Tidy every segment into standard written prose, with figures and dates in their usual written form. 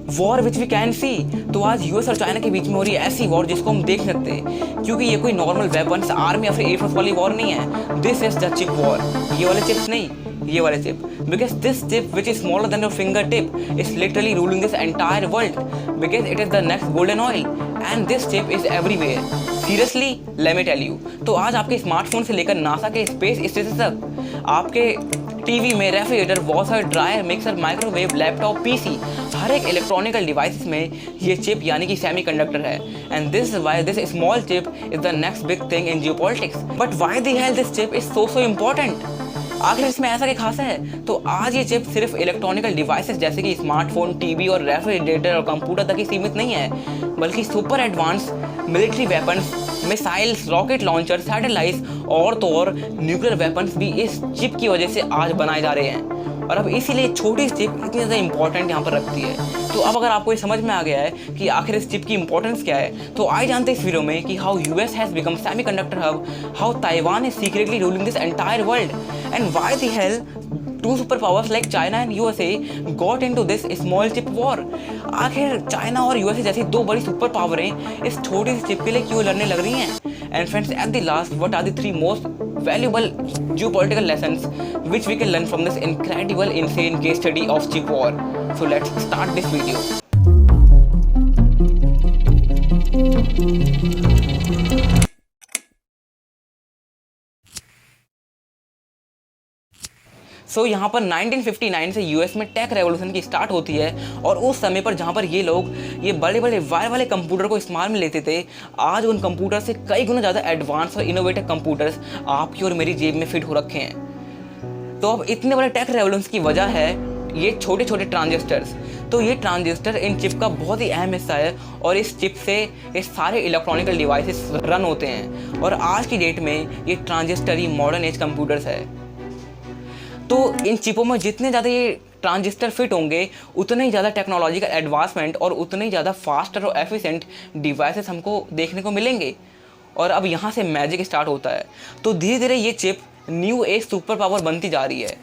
War which we can see. तो आज US और चाइना के बीच में हो रही है ऐसी वॉर जिसको हम देख सकते हैं, क्योंकि ये कोई नॉर्मल वेपन्स आर्मी या फिर एयरफोर्स वाली वॉर नहीं है। This is the chip war. ये वाले चिप्स नहीं, ये वाले chip, because this chip which is smaller than your finger tip is literally ruling this entire world, because it is the next golden oil and this chip is everywhere. Seriously let me tell you. तो आज आपके smartphone से लेकर NASA के space station तक, आपके TV में, refrigerator, washer, dryer, mixer, microwave, laptop, PC, हर एक इलेक्ट्रॉनिकल डिवाइस में ये चिप यानी कि सेमीकंडक्टर है। And this is why this small chip is the next big thing in geopolitics. But why the hell this chip is so important? आखिर इसमें ऐसा क्या खास है? तो आज ये चिप सिर्फ इलेक्ट्रॉनिकल डिवाइसेस जैसे कि स्मार्टफोन, टीवी और रेफ्रिजरेटर और कंप्यूटर तक ही सीमित नहीं है, बल्कि super advance military weapons, missiles, rocket launcher, satellites और तो और न्यूक्लियर वेपन्स भी इस चिप की वजह से आज बनाए जा रहे हैं। और अब इसीलिए छोटी चिप इतनी ज़्यादा इंपॉर्टेंट यहाँ पर रखती है। तो अब अगर आपको ये समझ में आ गया है कि आखिर इस चिप की इंपॉर्टेंस क्या है, तो आइए जानते हैं इस वीडियो में कि how US has become semiconductor hub, how Taiwan is secretly ruling this entire world, and why the hell two superpowers like China and USA got into this small chip war। आखिर China और USA जैसी दो बड़ी super पावरें इस छोटी सी chip के लिए क्यों लड़ने लग रही हैं? And friends, at the last, what are the three most valuable geopolitical lessons which we can learn from this incredible insane case study of chip war? So let's start this video। सो यहाँ पर 1959 से US में take revolution की start होती है, और उस समय पर जहाँ पर ये लोग ये बड़े बड़े वायर वाले कंप्यूटर को इस्तेमाल में लेते थे, आज उन कंप्यूटर से कई गुना ज़्यादा एडवांस और इनोवेटिव कंप्यूटर्स आपकी और मेरी जेब में फिट हो रखे हैं। तो अब इतने बड़े टेक रेवोल्यूशन की वजह है ये छोटे छोटे ट्रांजिस्टर्स। तो ये ट्रांजिस्टर इन चिप का बहुत ही अहम हिस्सा है, और इस चिप से ये सारे इलेक्ट्रॉनिकल डिवाइसेस रन होते हैं, और आज की डेट में ये ट्रांजिस्टर ही मॉडर्न एज कंप्यूटर्स है। तो इन चिपों में जितने ज़्यादा ये ट्रांजिस्टर फिट होंगे, उतने ही ज़्यादा टेक्नोलॉजिकल एडवांसमेंट और उतने ही ज़्यादा फास्टर और एफिशिएंट डिवाइसेस हमको देखने को मिलेंगे। और अब यहाँ से मैजिक स्टार्ट होता है। तो धीरे धीरे ये chip new age super power बनती जा रही है।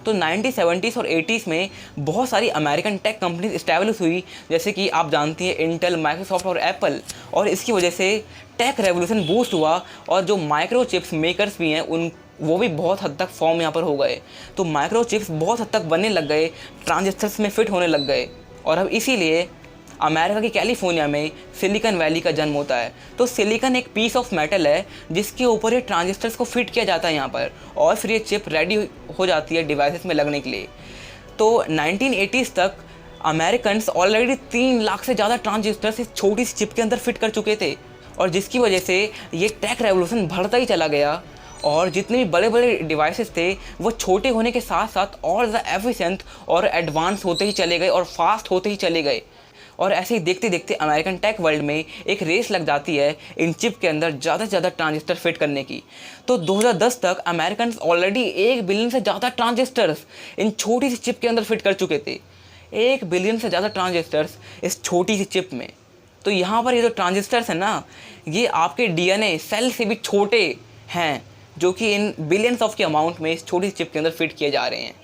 तो 1970s और 80s में बहुत सारी अमेरिकन टेक कंपनीज इस्टेब्लिश हुई, जैसे कि आप जानती हैं इंटेल, माइक्रोसॉफ्ट और एप्पल, और इसकी वजह से टेक रेवोल्यूशन बूस्ट हुआ, और जो माइक्रो चिप्स मेकर्स भी हैं उन वो भी बहुत हद तक फॉर्म यहाँ पर हो गए। तो माइक्रो चिप्स बहुत हद तक बनने लग गए, ट्रांजिस्टर्स में फिट होने लग गए, और अब इसीलिए अमेरिका की कैलिफोर्निया में सिलिकॉन वैली का जन्म होता है। तो सिलिकॉन एक पीस ऑफ मेटल है जिसके ऊपर ये ट्रांजिस्टर्स को फिट किया जाता है यहाँ पर, और फिर ये चिप रेडी हो जाती है डिवाइसेस में लगने के लिए। तो 1980s तक अमेरिकन्स ऑलरेडी 3 लाख से ज़्यादा ट्रांजिस्टर्स इस छोटी सी चिप के अंदर फिट कर चुके थे, और जिसकी वजह से ये टेक रेवोल्यूशन बढ़ता ही चला गया, और जितने भी बड़े बड़े डिवाइसेस थे वो छोटे होने के साथ साथ और ज़्यादा एफिशिएंट और एडवांस होते ही चले गए और फास्ट होते ही चले गए। और ऐसे ही देखते देखते अमेरिकन टेक वर्ल्ड में एक रेस लग जाती है इन चिप के अंदर ज़्यादा से ज़्यादा ट्रांजिस्टर फिट करने की। तो 2010 तक अमेरिकन ऑलरेडी 1 बिलियन से ज़्यादा ट्रांजिस्टर्स इन छोटी सी चिप के अंदर फिट कर चुके थे। 1 बिलियन से ज़्यादा ट्रांजिस्टर्स इस छोटी सी चिप में। तो यहाँ पर ये जो ट्रांजिस्टर्स हैं ना, ये आपके डीएनए सेल से भी छोटे हैं, जो कि इन बिलियंस ऑफ के अमाउंट में इस छोटी सी चिप के अंदर फिट किए जा रहे हैं।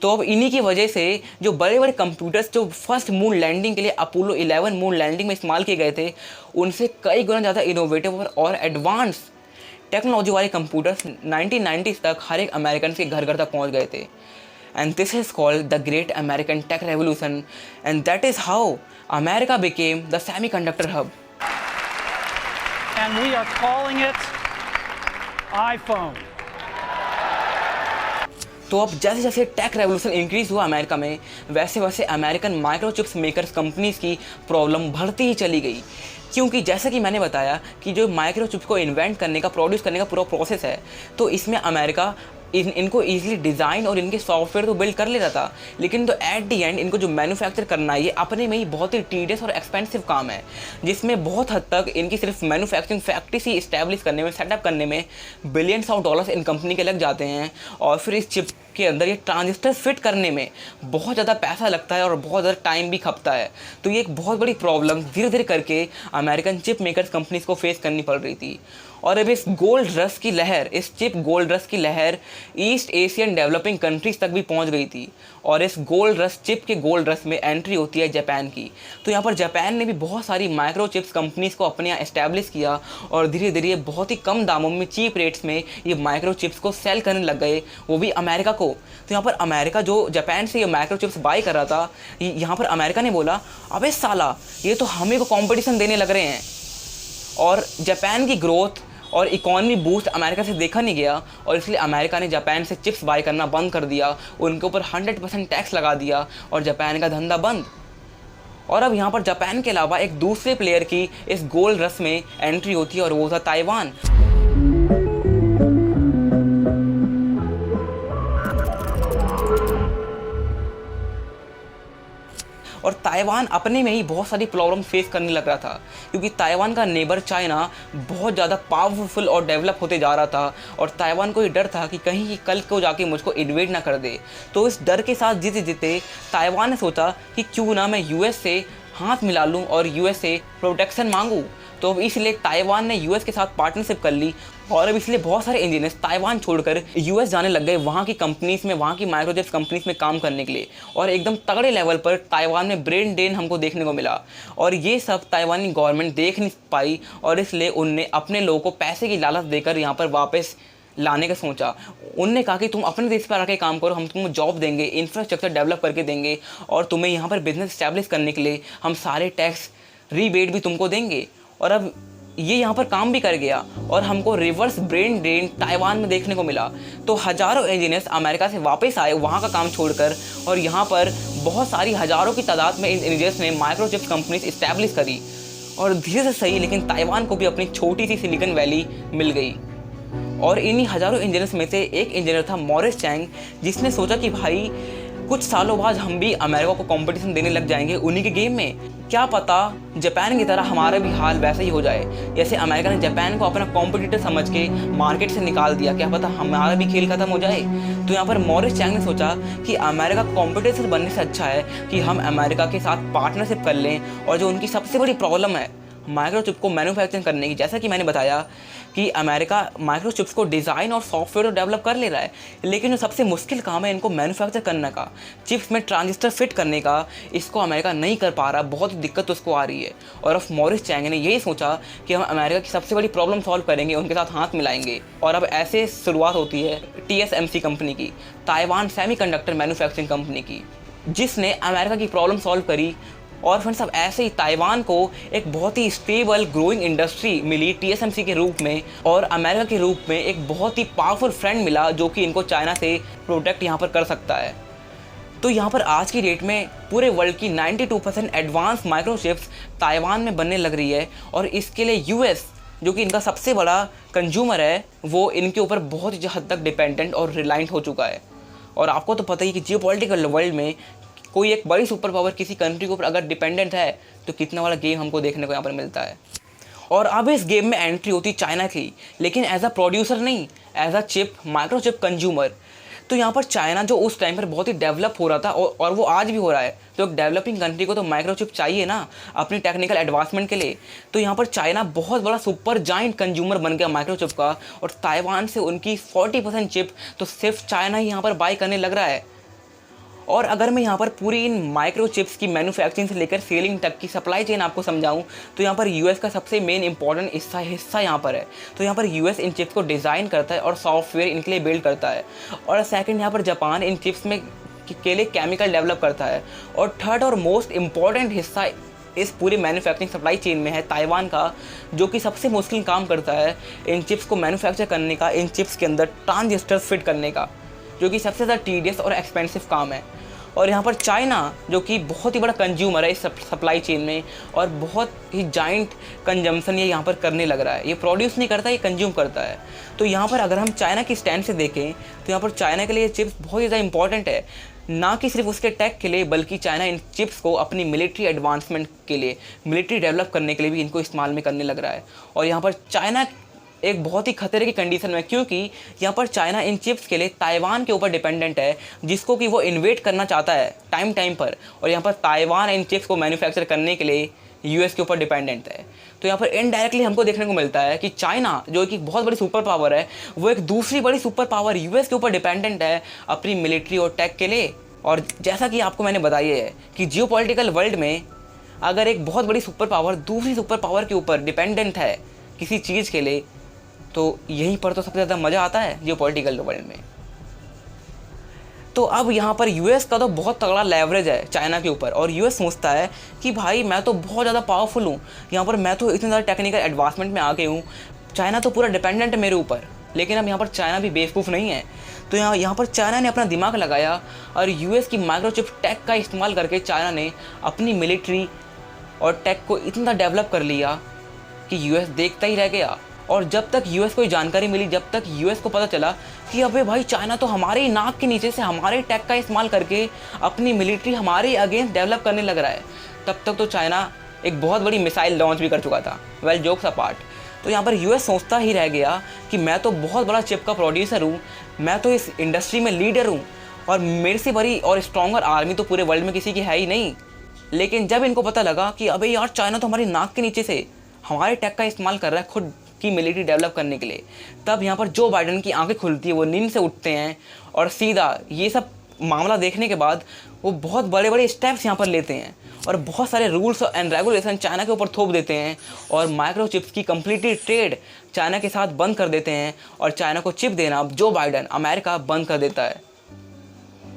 तो अब इन्हीं की वजह से जो बड़े बड़े कंप्यूटर्स जो फर्स्ट मून लैंडिंग के लिए अपोलो 11 मून लैंडिंग में इस्तेमाल किए गए थे, उनसे कई गुना ज़्यादा इनोवेटिव और एडवांस टेक्नोलॉजी वाले कंप्यूटर्स 1990s तक हर एक अमेरिकन के घर घर तक पहुंच गए थे। And this is called the great American tech revolution, and that is how America became the semiconductor hub. And we are calling it iPhone। तो अब जैसे जैसे टेक रेवोल्यूशन इंक्रीज हुआ अमेरिका में, वैसे वैसे अमेरिकन माइक्रोचिप्स मेकर्स कंपनीज की problem बढ़ती ही चली गई, क्योंकि जैसा कि मैंने बताया कि जो माइक्रोचिप्स को इन्वेंट करने का, प्रोड्यूस करने का पूरा प्रोसेस है, तो इसमें अमेरिका इनको ईजिली डिज़ाइन और इनके सॉफ्टवेयर तो बिल्ड कर लेता था, लेकिन तो एट दी एंड इनको जो मैन्युफैक्चर करना है ये अपने में ही बहुत ही टीडियस और एक्सपेंसिव काम है, जिसमें बहुत हद तक इनकी सिर्फ मैन्युफैक्चरिंग फैक्ट्री ही इस्टेब्लिश करने में, सेटअप करने में billions of dollars in company के लग जाते हैं, और फिर इस चिप के अंदर ये ट्रांजिस्टर फिट करने में बहुत ज़्यादा पैसा लगता है और बहुत ज़्यादा टाइम भी खपता है। तो ये एक बहुत बड़ी प्रॉब्लम धीरे धीरे करके अमेरिकन चिप मेकर्स कंपनीज को फेस करनी पड़ रही थी। और अब इस गोल्ड रश की लहर, इस चिप गोल्ड रश की लहर ईस्ट एशियन डेवलपिंग कंट्रीज तक भी पहुंच गई थी। और इस गोल्ड रश, चिप के गोल्ड रश में एंट्री होती है जापान की। तो यहाँ पर जापान ने भी बहुत सारी माइक्रो चिप्स कंपनीज को अपने यहाँ एस्टैब्लिश किया और धीरे धीरे बहुत ही कम दामों में, चीप रेट्स में ये माइक्रो चिप्स को सेल करने लग गए, वो भी अमेरिका को। तो यहाँ पर अमेरिका जो जापान से ये माइक्रो चिप्स बाय कर रहा था, यहाँ पर अमेरिका ने बोला अबे साला, ये तो हमें को कॉम्पिटिशन देने लग रहे हैं। और जापान की ग्रोथ और इकॉनमी बूस्ट अमेरिका से देखा नहीं गया और इसलिए अमेरिका ने जापान से चिप्स बाय करना बंद कर दिया, उनके ऊपर 100% टैक्स लगा दिया और जापान का धंधा बंद। और अब यहाँ पर जापान के अलावा एक दूसरे प्लेयर की इस गोल्ड रश में एंट्री होती है और वो था ताइवान। और ताइवान अपने में ही बहुत सारी प्रॉब्लम फेस करने लग रहा था, क्योंकि ताइवान का नेबर चाइना बहुत ज़्यादा पावरफुल और डेवलप होते जा रहा था और ताइवान को ये डर था कि कहीं ये कल को जाके मुझको इन्वेड ना कर दे। तो इस डर के साथ जीते जीते ताइवान ने सोचा कि क्यों ना मैं यूएस से हाथ मिला लूँ और यूएस से प्रोटेक्शन मांगूँ। तो अब इसलिए ताइवान ने यूएस के साथ पार्टनरशिप कर ली और अब इसलिए बहुत सारे इंजीनियर्स ताइवान छोड़कर यूएस जाने लग गए वहाँ की कंपनीज में, वहाँ की माइक्रोचिप्स कंपनीज में काम करने के लिए। और एकदम तगड़े लेवल पर ताइवान में ब्रेन ड्रेन हमको देखने को मिला और ये सब ताइवानी गवर्नमेंट देख नहीं पाई और इसलिए उनने अपने लोगों को पैसे की लालच देकर यहाँ पर वापस लाने का सोचा। उनने कहा कि तुम अपने देश पर आके काम करो, हम तुमको जॉब देंगे, इंफ्रास्ट्रक्चर डेवलप करके देंगे और तुम्हें यहाँ पर बिजनेस इस्टेब्लिश करने के लिए हम सारे टैक्स रीबेट भी तुमको देंगे। और अब ये यहाँ पर काम भी कर गया और हमको रिवर्स ब्रेन ड्रेन ताइवान में देखने को मिला। तो हज़ारों इंजीनियर्स अमेरिका से वापस आए वहाँ का काम छोड़कर और यहाँ पर बहुत सारी हज़ारों की तादाद में इंजीनियर्स ने माइक्रोचिप्स कंपनीज इस्टेब्लिश करी। और धीरे से सही, लेकिन ताइवान को भी अपनी छोटी सी सिलिकॉन वैली मिल गई। और इन्हीं हज़ारों इंजीनियर्स में से एक इंजीनियर था मॉरिस चैंग, जिसने सोचा कि भाई कुछ सालों बाद हम भी अमेरिका को कंपटीशन देने लग जाएंगे उन्हीं के गेम में। क्या पता जापान की तरह हमारा भी हाल वैसा ही हो जाए, जैसे अमेरिका ने जापान को अपना कॉम्पिटिटर समझ के मार्केट से निकाल दिया, क्या पता हमारा भी खेल खत्म हो जाए। तो यहाँ पर मॉरिस चैंग ने सोचा कि अमेरिका कॉम्पिटिटर बनने से अच्छा है कि हम अमेरिका के साथ पार्टनरशिप कर लें। और जो उनकी सबसे बड़ी प्रॉब्लम है माइक्रोचिप को मैन्युफैक्चरिंग करने की, जैसा कि मैंने बताया कि अमेरिका माइक्रोचिप्स को डिज़ाइन और सॉफ्टवेयर डेवलप कर ले रहा है, लेकिन जो सबसे मुश्किल काम है इनको मैन्युफैक्चर करने का, चिप्स में ट्रांजिस्टर फिट करने का, इसको अमेरिका नहीं कर पा रहा, बहुत ही दिक्कत उसको आ रही है। और अब मॉरिस चैंग ने यही सोचा कि हम अमेरिका की सबसे बड़ी प्रॉब्लम सॉल्व करेंगे, उनके साथ हाथ मिलाएंगे। और अब ऐसे शुरुआत होती है TSMC कंपनी की, ताइवान सेमीकंडक्टर मैन्युफैक्चरिंग कंपनी की, जिसने अमेरिका की प्रॉब्लम सॉल्व करी। और फ्रेंड्स अब ऐसे ही ताइवान को एक बहुत ही स्टेबल ग्रोइंग इंडस्ट्री मिली TSMC के रूप में और अमेरिका के रूप में एक बहुत ही पावरफुल फ्रेंड मिला जो कि इनको चाइना से प्रोटेक्ट यहाँ पर कर सकता है। तो यहाँ पर आज की डेट में पूरे वर्ल्ड की 92% एडवांस माइक्रोचिप्स ताइवान में बनने लग रही है और इसके लिए US जो कि इनका सबसे बड़ा कंज्यूमर है, वो इनके ऊपर बहुत ही हद तक डिपेंडेंट और रिलायंट हो चुका है। और आपको तो पता ही कि जियोपॉलिटिकल वर्ल्ड में कोई एक बड़ी सुपर पावर किसी कंट्री के ऊपर अगर डिपेंडेंट है तो कितना वाला गेम हमको देखने को यहाँ पर मिलता है। और अब इस गेम में एंट्री होती चाइना की, लेकिन एज अ प्रोड्यूसर नहीं, as a chip microchip consumer. तो यहाँ पर चाइना जो उस टाइम पर बहुत ही डेवलप हो रहा था और वो आज भी हो रहा है, तो एक डेवलपिंग कंट्री को तो माइक्रोचिप चाहिए ना अपनी टेक्निकल एडवांसमेंट के लिए। तो यहाँ पर चाइना बहुत बड़ा सुपर जाइंट कंज्यूमर बन गया माइक्रोचिप का और ताइवान से उनकी 40% चिप तो सिर्फ चाइना ही यहाँ पर बाई करने लग रहा है। और अगर मैं यहाँ पर पूरी इन माइक्रो चिप्स की मैन्युफैक्चरिंग से लेकर सेलिंग तक की सप्लाई चेन आपको समझाऊं तो यहाँ पर US का सबसे मेन इंपॉर्टेंट हिस्सा यहाँ पर है। तो यहाँ पर US इन चिप्स को डिज़ाइन करता है और सॉफ्टवेयर इनके लिए बिल्ड करता है। और सेकंड यहाँ पर जापान इन चिप्स में के लिए केमिकल डेवलप करता है। और थर्ड और मोस्ट इम्पॉर्टेंट हिस्सा इस पूरी मैन्युफैक्चरिंग सप्लाई चेन में है ताइवान का, जो कि सबसे मुश्किल काम करता है इन चिप्स को मैन्युफैक्चर करने का, इन चिप्स के अंदर ट्रांजिस्टर फिट करने का, जो कि सबसे ज़्यादा टीडियस और एक्सपेंसिव काम है। और यहाँ पर चाइना जो कि बहुत ही बड़ा कंज्यूमर है इस सप्लाई चेन में और बहुत ही जाइंट कंजम्पशन ये यहाँ पर करने लग रहा है। ये प्रोड्यूस नहीं करता, ये कंज्यूम करता है। तो यहाँ पर अगर हम चाइना की स्टैंड से देखें तो यहाँ पर चाइना के लिए चिप्स बहुत ही ज़्यादा इंपॉर्टेंट है, ना कि सिर्फ उसके टेक के लिए, बल्कि चाइना इन चिप्स को अपनी मिलिट्री एडवांसमेंट के लिए, मिलिट्री डेवलप करने के लिए भी इनको इस्तेमाल में करने लग रहा है। और यहाँ पर चाइना एक बहुत ही खतरे की कंडीशन में, क्योंकि यहाँ पर चाइना इन चिप्स के लिए ताइवान के ऊपर डिपेंडेंट है, जिसको कि वो इन्वेट करना चाहता है टाइम पर। और यहाँ पर ताइवान इन चिप्स को मैन्युफैक्चर करने के लिए यूएस के ऊपर डिपेंडेंट है। तो यहाँ पर इनडायरेक्टली हमको देखने को मिलता है कि चाइना जो कि बहुत बड़ी सुपर पावर है, वो एक दूसरी बड़ी सुपर पावर यूएस के ऊपर डिपेंडेंट है अपनी मिलिट्री और टेक के लिए। और जैसा कि आपको मैंने बताया है कि जियोपॉलिटिकल वर्ल्ड में अगर एक बहुत बड़ी सुपर पावर दूसरी सुपर पावर के ऊपर डिपेंडेंट है किसी चीज़ के लिए, तो यहीं पर तो सबसे ज़्यादा मज़ा आता है जियोपॉलिटिकल वर्ल्ड में। तो अब यहाँ पर यूएस का तो बहुत तगड़ा लेवरेज है चाइना के ऊपर, और यूएस सोचता है कि भाई मैं तो बहुत ज़्यादा पावरफुल हूँ, यहाँ पर मैं तो इतने ज़्यादा टेक्निकल एडवांसमेंट में आ गई हूँ, चाइना तो पूरा डिपेंडेंट है मेरे ऊपर। लेकिन अब यहाँ पर चाइना भी बेवकूफ़ नहीं है। तो यहाँ पर चाइना ने अपना दिमाग लगाया और यूएस की माइक्रोचिप टेक का इस्तेमाल करके चाइना ने अपनी मिलिट्री और टेक को इतना डेवलप कर लिया कि यूएस देखता ही रह गया। और जब तक यूएस को जानकारी मिली, जब तक यूएस को पता चला कि अबे भाई चाइना तो हमारे ही नाक के नीचे से हमारे टेक का इस्तेमाल करके अपनी मिलिट्री हमारे अगेंस्ट डेवलप करने लग रहा है, तब तक तो चाइना एक बहुत बड़ी मिसाइल लॉन्च भी कर चुका था। Well, jokes apart. तो यहाँ पर यूएस सोचता ही रह गया कि मैं तो बहुत बड़ा चिप का प्रोड्यूसर हूँ, मैं तो इस इंडस्ट्री में लीडर हूँ, और मेरे से बड़ी और स्ट्रॉन्गर आर्मी तो पूरे वर्ल्ड में किसी की है ही नहीं। लेकिन जब इनको पता लगा कि अबे यार चाइना तो हमारी नाक के नीचे से हमारे टेक का इस्तेमाल कर रहा है खुद की मिलिट्री डेवलप करने के लिए, तब यहाँ पर जो बाइडन की आंखें खुलती है, वो नींद से उठते हैं और सीधा ये सब मामला देखने के बाद वो बहुत बड़े बड़े स्टेप्स यहाँ पर लेते हैं और बहुत सारे रूल्स एंड रेगुलेशन चाइना के ऊपर थोप देते हैं और माइक्रोचिप्स की कंप्लीटली ट्रेड चाइना के साथ बंद कर देते हैं। और चाइना को चिप देना जो बाइडन अमेरिका बंद कर देता है,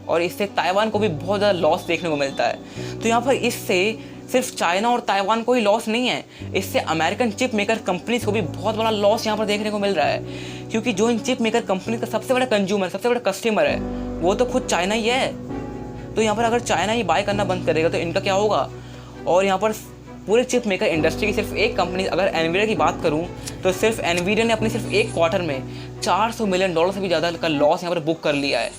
और इससे ताइवान को भी बहुत ज़्यादा लॉस देखने को मिलता है। तो यहाँ पर इससे सिर्फ चाइना और ताइवान को ही लॉस नहीं है, इससे अमेरिकन चिप मेकर कंपनीज को भी बहुत बड़ा लॉस यहाँ पर देखने को मिल रहा है, क्योंकि जो इन चिप मेकर कंपनीज का सबसे बड़ा कंज्यूमर, सबसे बड़ा कस्टमर है, वो तो खुद चाइना ही है। तो यहाँ पर अगर चाइना ही बाय करना बंद करेगा तो इनका क्या होगा। और यहाँ पर पूरे चिप मेकर इंडस्ट्री की सिर्फ एक कंपनी, अगर एनवीडिया की बात करूँ तो सिर्फ एनवीडिया ने अपने सिर्फ एक क्वार्टर में $400 मिलियन से भी ज़्यादा का लॉस यहाँ पर बुक कर लिया है,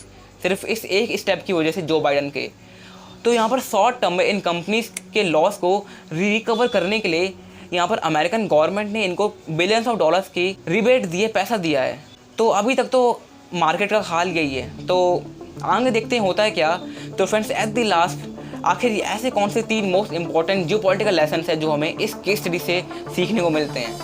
सिर्फ इस एक स्टेप की वजह से जो बाइडन के। तो यहाँ पर शॉर्ट टर्म में इन कंपनीज के लॉस को रिकवर करने के लिए यहाँ पर अमेरिकन गवर्नमेंट ने इनको बिलियंस ऑफ डॉलर्स की रिबेट दिए, पैसा दिया है। तो अभी तक तो मार्केट का हाल यही है, तो आगे देखते हैं होता है क्या। तो फ्रेंड्स, एट द लास्ट आखिर ऐसे कौन से 3 मोस्ट इंपॉर्टेंट जियोपॉलिटिकल लेसन्स है जो हमें इस केस स्टडी से सीखने को मिलते हैं।